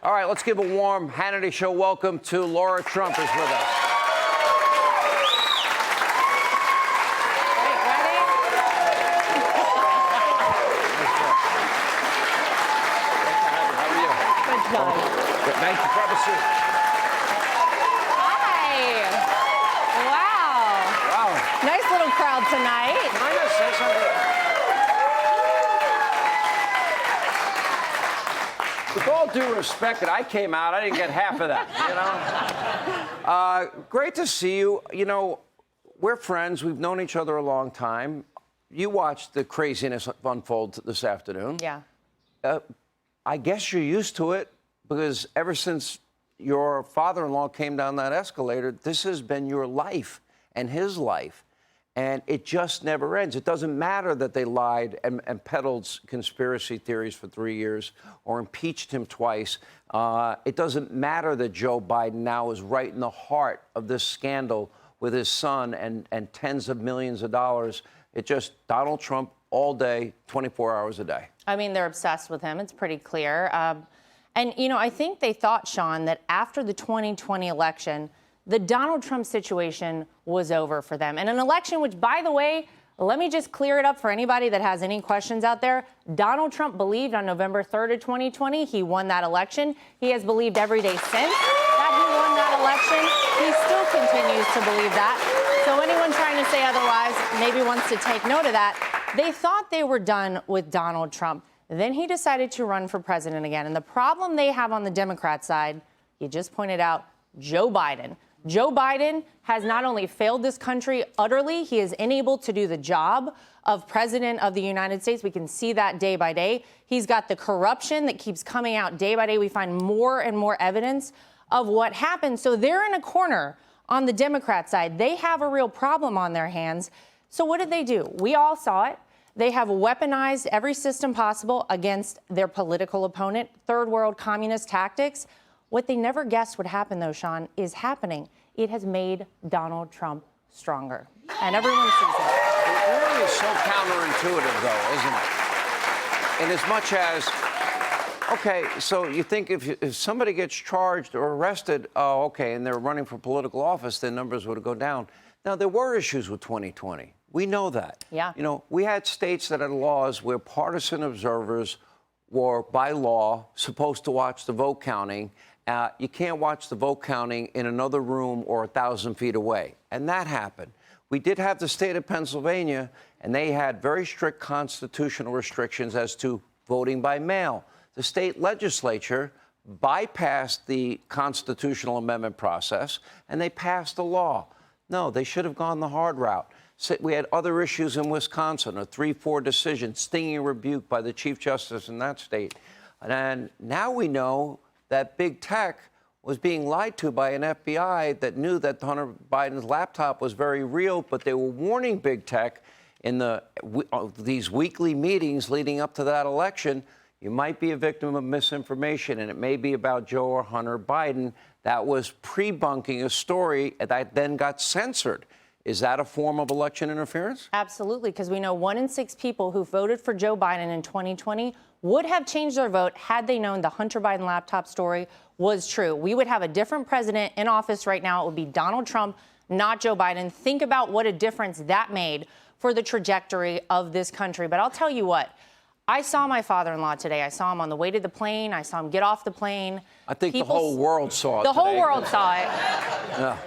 All right, let's give a warm Hannity Show welcome to Lara Trump is with us. Nice to have a seat. Hi. Wow. Wow. Nice little crowd tonight. Can I just say something? With all due respect, and I came out, I didn't get half of that, you know? Great to see you. You know, we're friends. We've known each other a long time. You watched the craziness unfold this afternoon. Yeah. I guess you're used to it. Because ever since your father-in-law came down that escalator, this has been your life and his life. And it just never ends. It doesn't matter that they lied and peddled conspiracy theories for 3 years or impeached him twice. It doesn't matter that Joe Biden now is right in the heart of this scandal with his son and tens of millions of dollars. It's just Donald Trump all day, 24 hours a day. I mean, they're obsessed with him. It's pretty clear. And, you know, I think they thought, Sean, that after the 2020 election, the Donald Trump situation was over for them. And an election which, by the way, let me just clear it up for anybody that has any questions out there. Donald Trump believed on November 3rd of 2020 he won that election. He has believed every day since that he won that election. He still continues to believe that. So anyone trying to say otherwise maybe wants to take note of that. They thought they were done with Donald Trump. Then he decided to run for president again. And the problem they have on the Democrat side, you just pointed out, Joe Biden. Joe Biden has not only failed this country utterly, he is unable to do the job of president of the United States. We can see that day by day. He's got the corruption that keeps coming out day by day. We find more and more evidence of what happened. So they're in a corner on the Democrat side. They have a real problem on their hands. So what did they do? We all saw it. They have weaponized every system possible against their political opponent, third world communist tactics. What they never guessed would happen, though, Sean, is happening. It has made Donald Trump stronger. And everyone sees it. It really is so counterintuitive, though, isn't it? In as much as, okay, so you think if somebody gets charged or arrested, oh, okay, and they're running for political office, their numbers would go down. Now, there were issues with 2020. We know that. Yeah. You know, we had states that had laws where partisan observers were, by law, supposed to watch the vote counting. You can't watch the vote counting in another room or 1,000 feet away. And that happened. We did have the state of Pennsylvania, and they had very strict constitutional restrictions as to voting by mail. The state legislature bypassed the constitutional amendment process, and they passed a law. No, they should have gone the hard route. We had other issues in Wisconsin, a 3-4 decision, stinging rebuke by the Chief Justice in that state. And now we know that big tech was being lied to by an FBI that knew that Hunter Biden's laptop was very real, but they were warning big tech in these weekly meetings leading up to that election, you might be a victim of misinformation, and it may be about Joe or Hunter Biden. That was pre-bunking a story that then got censored. Is that a form of election interference? Absolutely, because we know 1 in 6 people who voted for Joe Biden in 2020 would have changed their vote had they known the Hunter Biden laptop story was true. We would have a different president in office right now. It would be Donald Trump, not Joe Biden. Think about what a difference that made for the trajectory of this country. But I'll tell you what, I saw my father-in-law today. I saw him on the way to the plane. I saw him get off the plane. I think the whole world saw it The today. whole world saw it. Yeah.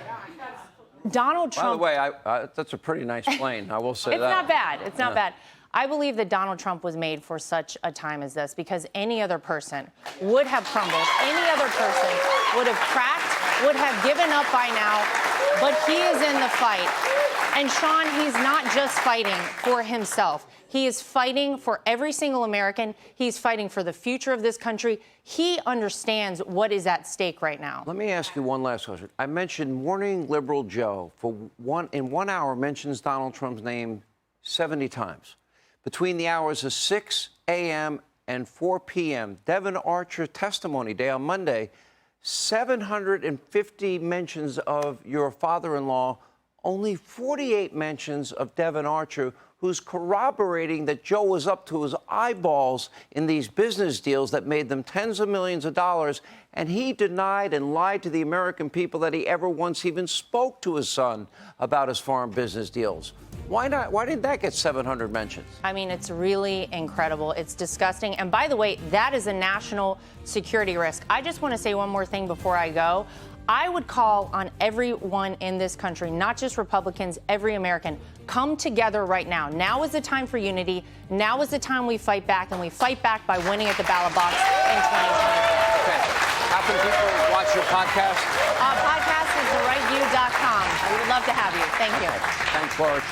Donald Trump. By the way, that's a pretty nice plane. I will say It's that. not bad. It's not bad. I believe that Donald Trump was made for such a time as this because any other person would have crumbled. Any other person would have cracked, would have given up by now. But he is in the fight. And Sean, he's not just fighting for himself. He is fighting for every single American. He's fighting for the future of this country. He understands what is at stake right now. Let me ask you one last question. I mentioned Morning Liberal Joe in 1 hour mentions Donald Trump's name 70 times. Between the hours of 6 a.m. and 4 p.m., Devin Archer testimony day on Monday, 750 mentions of your father-in-law, only 48 mentions of Devin Archer, who's corroborating that Joe was up to his eyeballs in these business deals that made them tens of millions of dollars. And he denied and lied to the American people that he ever once even spoke to his son about his foreign business deals. Why not? Why didn't that get 700 mentions? I mean, it's really incredible. It's disgusting. And by the way, that is a national security risk. I just want to say one more thing before I go. I would call on everyone in this country, not just Republicans, every American, come together right now. Now is the time for unity. Now is the time we fight back, and we fight back by winning at the ballot box in 2024. Okay. How can people watch your podcast? Podcast is therightView.com. We would love to have you. Thank you. Thanks, Lara Trump.